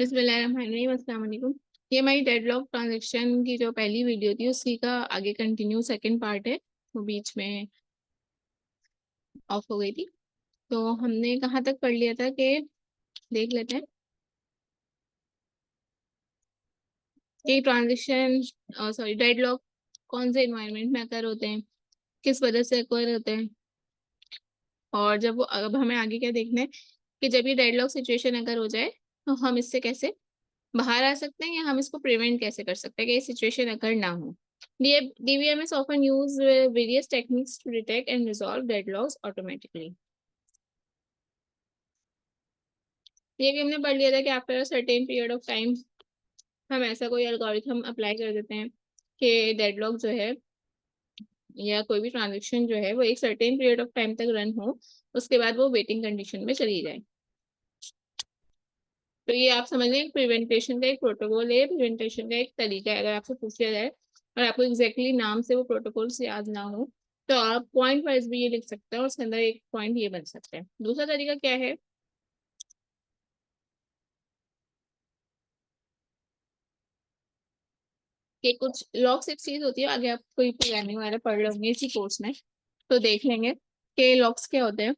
बिस्मिल्लाहिर्रहमानिर्रहीम, अस्सलाम वालेकुम। ये हमारी डेडलॉक ट्रांजेक्शन की जो पहली वीडियो थी उसी का आगे कंटिन्यू सेकंड पार्ट है। वो बीच में ऑफ हो गई थी। तो हमने कहाँ तक पढ़ लिया था कि देख लेते हैं कि ट्रांजेक्शन सॉरी डेडलॉक कौन से इन्वायरमेंट में अकर होते हैं, किस वजह से अकर होते हैं, और जब वो अब हमें आगे क्या देखना है कि जब ये डेडलॉक सिचुएशन अगर हो जाए तो हम इससे कैसे बाहर आ सकते हैं या हम इसको प्रिवेंट कैसे कर सकते हैं कि ये सिचुएशन अगर ना हो। DBMS often use various techniques to detect and resolve deadlocks automatically. ये भी हमने पढ़ लिया था कि after a certain period of time हम ऐसा कोई एल्गोरिथम अप्लाई कर देते हैं कि डेडलॉक जो है या कोई भी ट्रांजेक्शन जो है वो एक सर्टेन पीरियड ऑफ टाइम तक रन हो, उसके बाद वो वेटिंग कंडीशन में चली जाए। तो ये आप समझ लें प्रिवेंटेशन का एक प्रोटोकॉल है, प्रिवेंटेशन का एक तरीका है। अगर आपसे पूछ लिया जाए और आपको एग्जैक्टली नाम से वो प्रोटोकॉल से याद ना हो तो आप पॉइंट वाइज भी ये लिख सकते हैं और उसके अंदर एक पॉइंट ये बन सकते हैं। दूसरा तरीका क्या है कि कुछ लॉक्स एक चीज होती है, आगे आप कोई प्रोग्रामिंग वगैरह पढ़ रहे होंगे इसी कोर्स में तो देख लेंगे कि लॉक्स क्या होते हैं।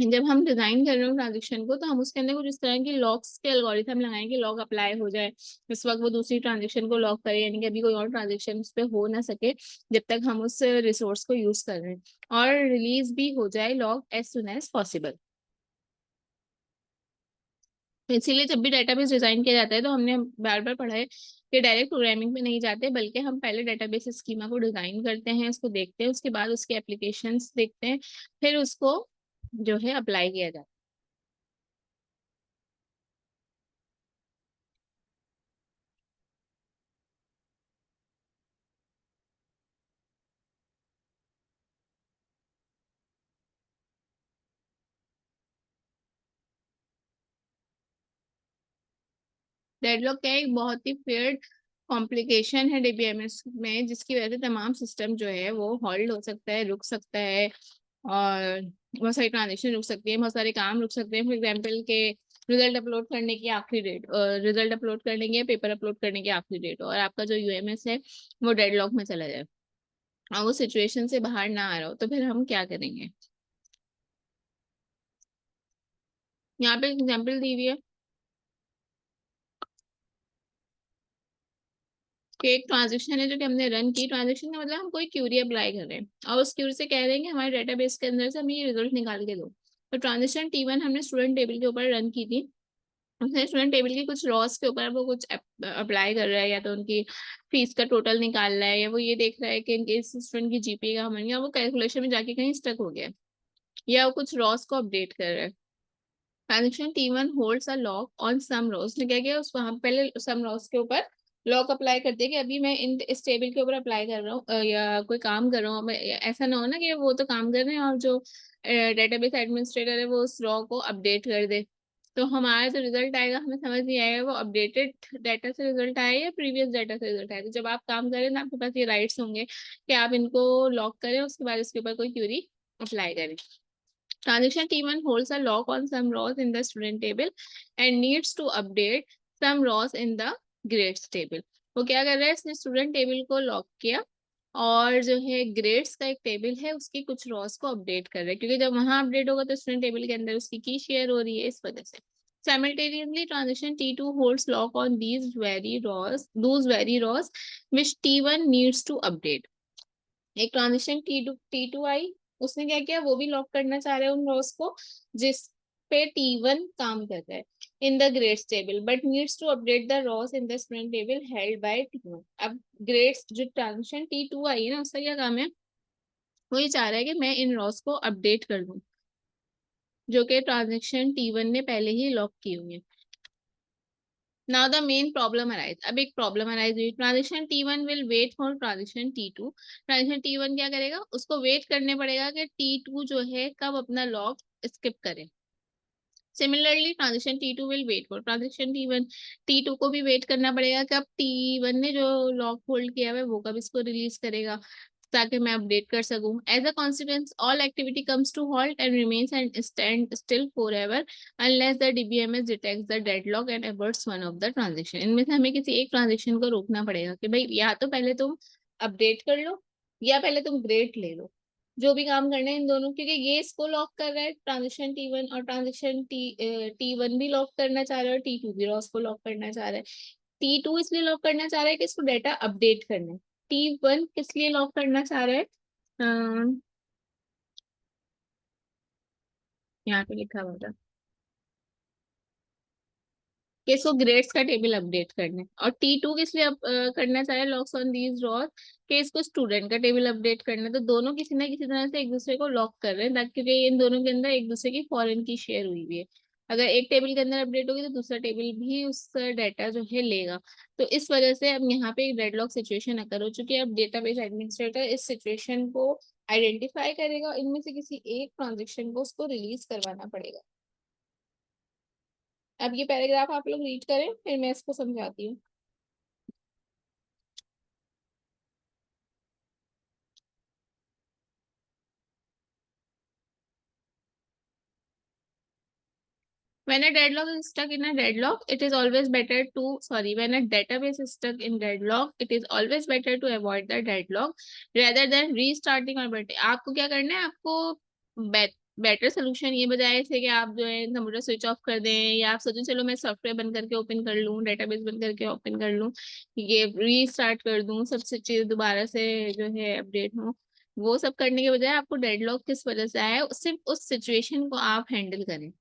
जब हम डिजाइन कर रहे हो ट्रांजेक्शन को तो हम उसके अंदर कुछ इस तरह की लॉक्स के एल्गोरिथम लगाएं कि लॉक अप्लाई हो जाए, इस वक्त वो दूसरी ट्रांजेक्शन को लॉक करे, यानी कि अभी कोई और ट्रांजेक्शन उस पर हो ना सके जब तक हम उस रिसोर्स को यूज कर रहे हैं, और रिलीज भी हो जाए lock as soon as possible. इसीलिए जब भी डेटाबेस डिजाइन किया जाता है तो हमने बार बार पढ़ा है कि डायरेक्ट प्रोग्रामिंग पे नहीं जाते, बल्कि हम पहले डेटाबेस स्कीमा को डिजाइन करते हैं, उसको देखते हैं, उसके बाद उसके एप्लीकेशंस देखते हैं, फिर उसको जो है अप्लाई किया जाता है। डेडलॉक क्या है, एक बहुत ही फेयर्ड कॉम्प्लिकेशन है डीबीएमएस में, जिसकी वजह से तमाम सिस्टम जो है वो हॉल्ड हो सकता है, रुक सकता है, और बहुत सारी ट्रांजेक्शन रुक सकती है, बहुत सारे काम रुक सकते हैं। फॉर एग्जाम्पल के रिजल्ट अपलोड करने की आखिरी डेट, रिजल्ट अपलोड करने की या पेपर अपलोड करने की आखिरी डेट, और आपका जो यूएमएस है वो डेडलॉक में चला जाए और वो सिचुएशन से बाहर ना आ रहा हो, तो फिर हम क्या करेंगे। यहाँ पे एग्जाम्पल दी हुई है कि एक ट्रांजेक्शन है जो कि हमने रन की। ट्रांजेक्शन का मतलब हम कोई क्यूरी अप्लाई कर रहे हैं और उस क्यूरी से कह रहे हैं कि हमारे डेटाबेस के अंदर से हमें ये रिजल्ट निकाल के दो। तो ट्रांजेक्शन T1 हमने स्टूडेंट टेबल के ऊपर रन की थी। उसने स्टूडेंट टेबल की कुछ रॉस के ऊपर वो कुछ अप्लाई कर रहा है, या तो उनकी फीस का टोटल निकाल रहा है, या वो ये देख रहा है कि इनके इस स्टूडेंट की जीपीए का हमने, या वो कैलकुलेशन में जाके कहीं स्टक हो गया है, या वो कुछ रॉस को अपडेट कर रहा है। Transaction T1 holds a lock on some rows ने क्या किया, उस वहां पहले सम रॉस के ऊपर लॉक अप्लाई कर दिया कि अभी मैं इन इस टेबल के ऊपर अप्लाई कर रहा हूँ या कोई काम कर रहा हूँ। ऐसा ना हो ना कि वो तो काम कर रहे हैं और जो डेटाबेस एडमिनिस्ट्रेटर है वो उस रॉ को अपडेट कर दे, तो हमारा जो रिजल्ट आएगा हमें समझ नहीं आएगा वो अपडेटेड डाटा से रिजल्ट आया या प्रीवियस डाटा से रिजल्ट आया। तो जब आप काम करें ना आपके पास ये राइट्स होंगे कि आप इनको लॉक करें, उसके बाद इसके ऊपर कोई क्यूरी अप्लाई करें। Transaction T1 holds a lock on some rows in the student table and needs to update some rows in the grades table. वो क्या कर रहा है, इसने स्टूडेंट टेबल को लॉक किया और जो है ग्रेड्स का एक टेबल है उसकी कुछ रॉस को अपडेट कर रहा है, क्योंकि जब वहां अपडेट होगा तो स्टूडेंट टेबल के अंदर उसकी की शेयर हो रही है, इस वजह से। Simultaneously, transaction T2 holds lock on those very rows which T1 needs to update. एक ट्रांजिशन T2 आई, उसने क्या किया, वो भी लॉक करना चाह रहे हैं उन रोज को जिस पे T1 काम कर रहा है in the grades table, but needs to update the rows in the student table held by T1। अब ग्रेड्स जो ट्रांजिशन T2 आई है ना, उसका क्या काम है, वो ये चाह रहा है कि मैं इन रॉस को अपडेट कर दूं जो कि ट्रांजेक्शन T1 ने पहले ही लॉक की हुई है। Now the main problem arise, अब एक प्रॉब्लम अराइज हुई। Transaction T1 will wait for transaction T2। Transaction T1 क्या करेगा, उसको वेट करने पड़ेगा कि T2 जो है कब अपना लॉक स्किप करे। Similarly transaction T2 will wait for transaction T1। T2 को भी वेट करना पड़ेगा कि अब T1 ने जो लॉक होल्ड किया हुआ है वो कब इसको रिलीज करेगा। ताकि मैं अपडेट कर सकूं। As a consequence all activity comes to halt and remains and stand still forever unless the DBMS detects the deadlock and aborts one of the transaction. इनमें से हमें किसी एक ट्रांजेक्शन को रोकना पड़ेगा कि भाई या तो पहले तुम अपडेट कर लो या पहले तुम ग्रेड ले लो, जो भी काम करना है इन दोनों, क्योंकि ये इसको लॉक कर रहा है ट्रांजेक्शन T1 और ट्रांजेक्शन T1 भी लॉक करना चाह रहा है और T2 भी उसको लॉक करना चाह रहा है। T2 इसलिए लॉक करना चाह रहा है कि इसको डेटा अपडेट करना है। T1 किस लिए लॉक करना चाह रहा है, यहाँ पे लिखा हुआ था कि इसको ग्रेड्स का टेबल अपडेट करना है। और T2 किस लिए करना चाह रहा है लॉक्स ऑन दीज रॉस, कि इसको स्टूडेंट का टेबल अपडेट करना है। तो दोनों किसी ना किसी तरह से एक दूसरे को लॉक कर रहे हैं, ताकि क्योंकि इन दोनों के अंदर एक दूसरे की फॉरेन की शेयर हुई हुई है। अगर एक टेबल के अंदर अपडेट होगी तो दूसरा टेबल भी उस डाटा जो है लेगा। तो इस वजह से अब यहाँ पे एक डेडलॉक सिचुएशन अकर हो चुकी है। अब डेटाबेस एडमिनिस्ट्रेटर इस सिचुएशन को आइडेंटिफाई करेगा, इनमें से किसी एक ट्रांजेक्शन को उसको रिलीज करवाना पड़ेगा। अब ये पैराग्राफ आप लोग रीड करें, फिर मैं इसको समझाती हूँ। When a deadlock is stuck in a deadlock, it is always better to, sorry, when a database is stuck in deadlock, it is always better to avoid the deadlock rather than restarting or but आपको क्या करना है, आपको better solution ये बजाय से कि आप जो है कंप्यूटर स्विच ऑफ कर दें या आप सोचें चलो मैं सॉफ्टवेयर बंद करके ओपन कर लूँ, डेटाबेस बंद करके ओपन कर लूँ, ये रीस्टार्ट कर दूँ, सब चीज़ दोबारा से जो है अपडेट हो, वो सब करने के बजाय आपको डेडलॉक किस वजह से आया है सिर्फ उस सिचुएशन को आप हैंडल करें।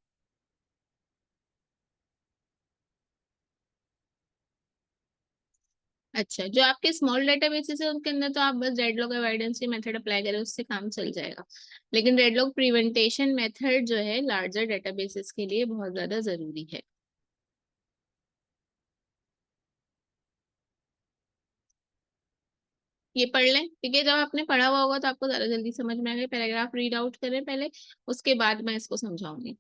अच्छा, जो आपके स्मॉल डेटाबेसेस है उनके अंदर तो आप बस डेडलॉक अवॉइडेंस के मेथड अप्लाई करें, उससे काम चल जाएगा। लेकिन डेडलॉक प्रिवेंटेशन मेथड जो है लार्जर डेटाबेसेस के लिए बहुत ज्यादा जरूरी है। ये पढ़ लें, क्योंकि जब आपने पढ़ा हुआ होगा तो आपको ज्यादा जल्दी समझ में आएगा। पैराग्राफ रीड आउट करें पहले, उसके बाद मैं इसको समझाऊंगी।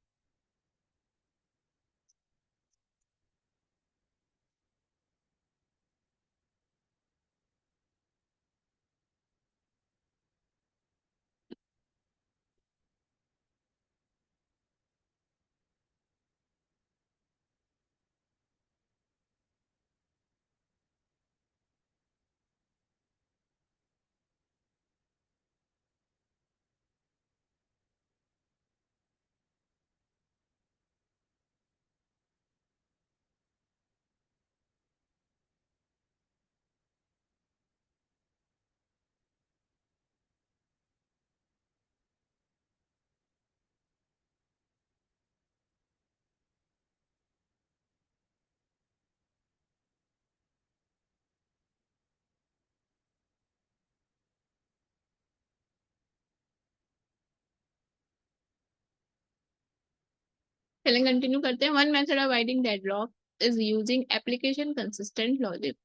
चलें कंटिन्यू करते हैं। One method of hiding deadlock is using application consistent logic.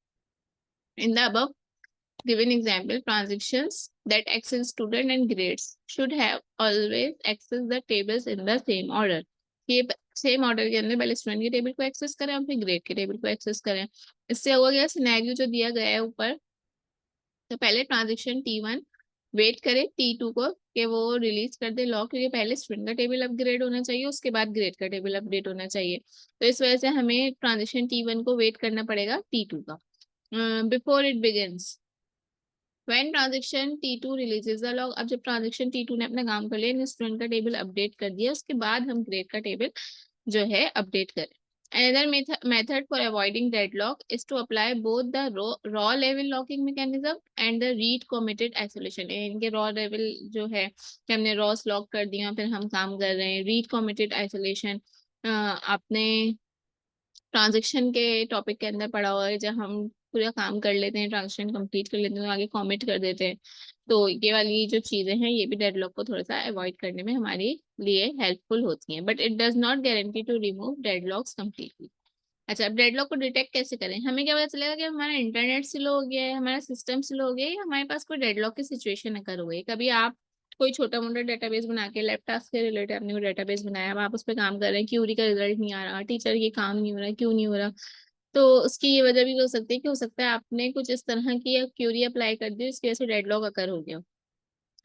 In the above given example, transactions that access student and grades should have always access the tables in the same order। ये same order के अंदर पहले student के table को access करें और फिर grade के टेबल को एक्सेस करें। इससे होगा क्या, सिनेरियो जो दिया गया है ऊपर, तो पहले ट्रांजेक्शन T1 वेट करे T2 को कि वो रिलीज कर दे लॉक, क्योंकि पहले स्टूडेंट का टेबल अपग्रेड होना चाहिए, उसके बाद ग्रेड का टेबल अपडेट होना चाहिए। तो इस वजह से हमें ट्रांजेक्शन T1 को वेट करना पड़ेगा T2 का। Before it begins When transaction T2 releases the log, अब जब ट्रांजेक्शन T2 ने अपना काम कर लिया, स्टूडेंट का टेबल अपडेट कर दिया, उसके बाद हम ग्रेड का टेबल जो है अपडेट करें। Another method for avoiding deadlock is to apply both the raw level locking mechanism and the read committed isolation। इनके raw level जो है कि हमने raws लॉक कर दिया फिर हम काम कर रहे हैं, read committed isolation आपने ट्रांजेक्शन के टॉपिक के अंदर पढ़ा हुआ है, जब हम पूरा काम कर लेते हैं, ट्रांजेक्शन कंप्लीट कर लेते हैं तो आगे कमिट कर देते हैं। तो ये वाली जो चीजें हैं ये भी डेडलॉक को थोड़ा सा अवॉइड करने में हमारे लिए हेल्पफुल होती हैं, but it does not guarantee to remove deadlocks completely. अच्छा, अब डेडलॉक को डिटेक्ट कैसे करें, हमें क्या पता चलेगा कि हमारा इंटरनेट स्लो हो गया है, हमारा सिस्टम स्लो हो गया है, या हमारे पास कोई डेडलॉक की सिचुएशन अकर हो गई। कभी आप कोई छोटा मोटा डेटाबेस बना के, लैप टास्क के रिलेटेड आपने कोई डेटाबेस बनाया, अब आप उस पर काम कर रहे हैं, क्यूरी का रिजल्ट नहीं आ रहा, टीचर ये काम नहीं हो रहा, क्यों नहीं हो रहा, तो उसकी ये वजह भी हो सकती है कि हो सकता है आपने कुछ इस तरह की क्यूरी अप्लाई कर दी, इसकी वजह से डेडलॉक अकर हो गया।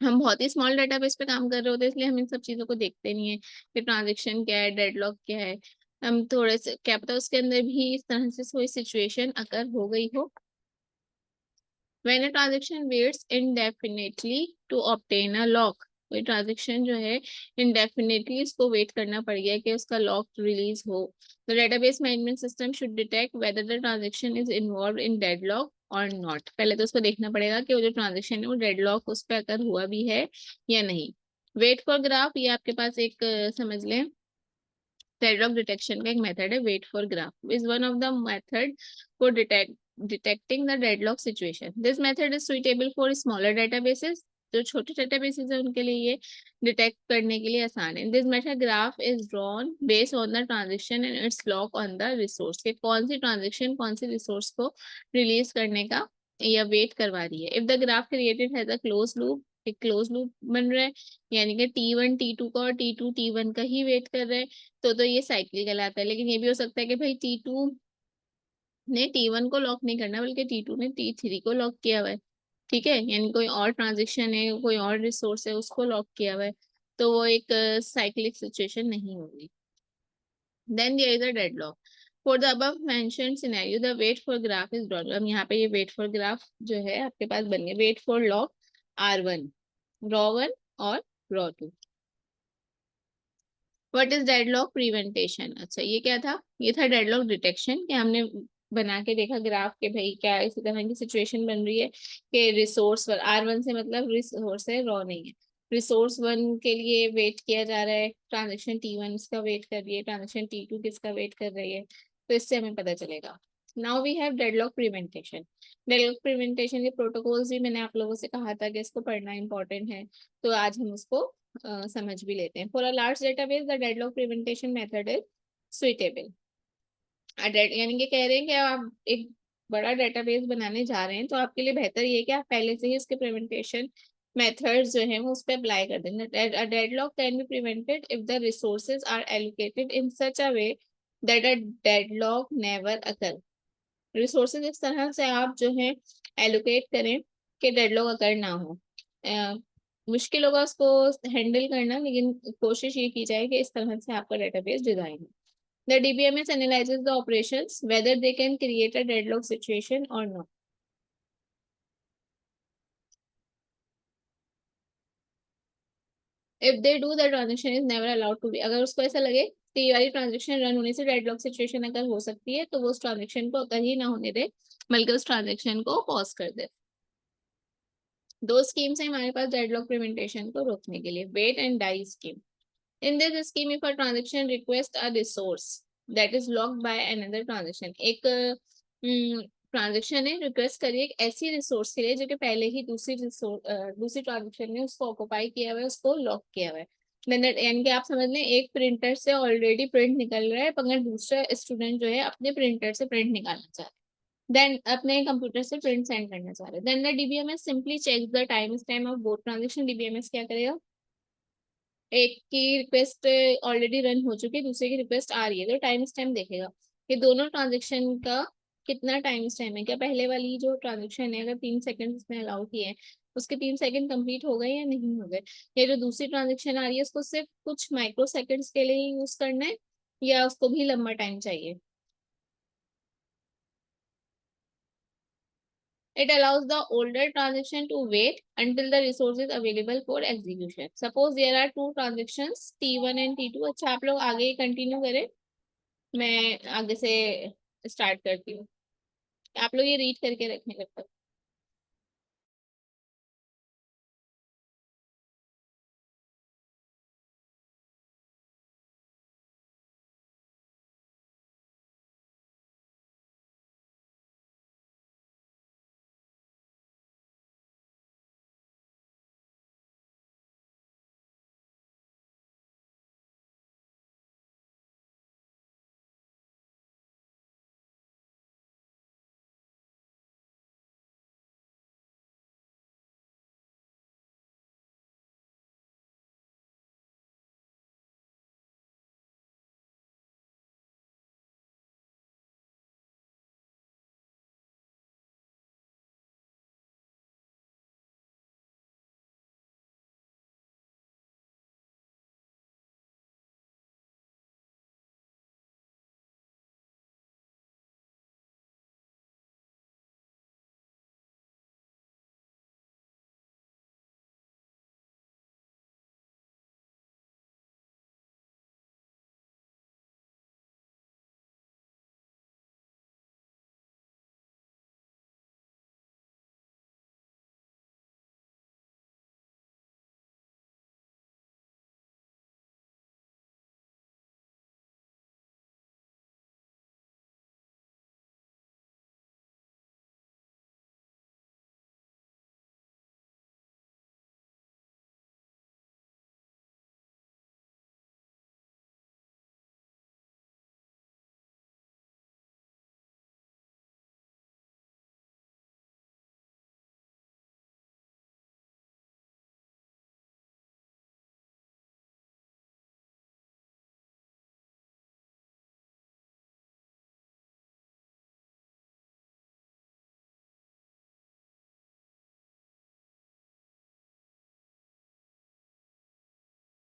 हम बहुत ही स्मॉल डेटाबेस पे काम कर रहे होते हैं, इसलिए हम इन सब चीजों को देखते नहीं है कि ट्रांजेक्शन क्या है, डेडलॉक क्या है। हम थोड़े से क्या पता उसके अंदर भी इस तरह से कोई सिचुएशन अकर हो गई हो। When a transaction waits indefinitely to obtain a lock, कोई ट्रांजेक्शन जो है indefinitely इसको वेट करना पड़ गया कि उसका लॉक रिलीज हो, the database management system should detect whether the transaction is involved in deadlock or not। पहले तो उसको देखना पड़ेगा कि वो जो ट्रांजेक्शन है वो डेडलॉक उस पर अगर हुआ भी है या नहीं। वेट फॉर ग्राफ, ये आपके पास एक समझ लें डेडलॉक डिटेक्शन का एक मेथड है। Wait for graph is one of the method for detecting the deadlock situation. This method is suitable for smaller databases, जो छोटे डेटाबेसेस है उनके लिए ये डिटेक्ट करने के लिए आसान है। This method graph is drawn based on the transaction and it's lock on the resource, के कौन सी ट्रांजेक्शन कौन सी रिसोर्स को रिलीज करने का या वेट करवा रही है। If the graph created has a close loop, एक क्लोज लूप बन रहा है, यानी कि T1 T2 का और T2 T1 का ही वेट कर रहे हैं, तो ये साइक्लिक कहलाता है। लेकिन ये भी हो सकता है कि भाई T2 ने T1 को लॉक नहीं करना बल्कि T2 ने T3 को लॉक किया हुआ है, ठीक है, यानी कोई और ट्रांजेक्शन है, कोई और रिसोर्स है, उसको लॉक किया हुआ है, तो वो एक साइक्लिक सिचुएशन नहीं होगी। Then there is a deadlock for the above mentioned scenario the wait for graph is drawn. अब यहाँ पे ये वेट फॉर ग्राफ जो है आपके पास बन गया। वेट फॉर लॉक R1, रॉ1 और रॉ2। What is deadlock prevention? अच्छा ये क्या था? ये था डेडलॉक डिटेक्शन, कि हमने बना के देखा ग्राफ के भाई क्या इसी तरह की सिचुएशन बन रही है कि रिसोर्स R1 से मतलब रिसोर्स है, रॉ नहीं है। रिसोर्स 1 के लिए वेट किया जा रहा है, ट्रांजेक्शन T1 इसका वेट कर रही है, ट्रांजेक्शन T2 किसका वेट कर रही है, तो इससे हमें पता चलेगा। Now we have deadlock prevention. Deadlock prevention के प्रोटोकॉल्स भी मैंने आप लोगों से कहा था कि इसको पढ़ना इंपॉर्टेंट है, तो आज हम उसको समझ भी लेते हैं। For a large database the deadlock prevention method is suitable. यानी कि कह रहे हैं कि आप एक बड़ा डेटाबेस बनाने जा रहे हैं तो आपके लिए बेहतर ये है कि आप पहले से ही उसके प्रिवेंटेशन मेथड्स जो हैं वो उस पर अप्लाई कर दें। Deadlock can be prevented if the resources are allocated in such a way that a deadlock never occur. Resources इस तरह से आप जो है एलोकेट करें कि डेडलॉक अकर ना हो। मुश्किल होगा उसको हैंडल करना, लेकिन कोशिश ये की जाए कि इस तरह से आपका डेटाबेस डिजाइन हो। The DBMS analyzes the operations whether they can create a deadlock situation or not. If they do, the transaction is never allowed to be। अगर उसको ऐसा लगे कि ये वाली ट्रांजेक्शन रन होने से डेडलॉक सिचुएशन अगर हो सकती है तो वो उस ट्रांजेक्शन को अगर ही ना होने दे बल्कि उस ट्रांजेक्शन को पॉज कर दे। दो स्कीम्स है हमारे पास डेडलॉक प्रिवेंटेशन को रोकने के लिए। Wait and die scheme. In this scheme, if a transaction requests a resource that is locked by another transaction, एक ट्रांजेक्शन है रिक्वेस्ट करिए एक ऐसी रिसोर्स के लिए जो कि पहले ही दूसरी ट्रांजेक्शन ने उसको ऑक्युपाई किया हुआ है, उसको लॉक किया हुआ है। यानी कि आप समझ लें एक प्रिंटर से ऑलरेडी प्रिंट निकल रहा है, मगर दूसरा स्टूडेंट जो है अपने प्रिंटर से प्रिंट निकालना चाह रहा है, देन अपने कंप्यूटर से प्रिंट सेंड करना चाह रहे हैं। Then the DBMS simply check the timestamp of both transaction. DBMS क्या करेगा, एक की रिक्वेस्ट ऑलरेडी रन हो चुकी है, दूसरे की रिक्वेस्ट आ रही है, तो टाइम स्टैम्प देखेगा कि दोनों ट्रांजेक्शन का कितना टाइम स्टैम्प है। क्या पहले वाली जो ट्रांजेक्शन है अगर 3 सेकंड उसने अलाउ किए हैं, उसके 3 सेकंड कंप्लीट हो गए या नहीं हो गए। या जो दूसरी ट्रांजेक्शन आ रही है उसको सिर्फ कुछ माइक्रो सेकंड्स के लिए यूज करना है या उसको भी लंबा टाइम चाहिए। It allows the older transaction to wait until the resource is available for execution. Suppose there are two transactions T1 and T2। अच्छा आप लोग आगे कंटिन्यू करें, मैं आगे से स्टार्ट करती हूँ, आप लोग ये रीड करके रखें जब तक।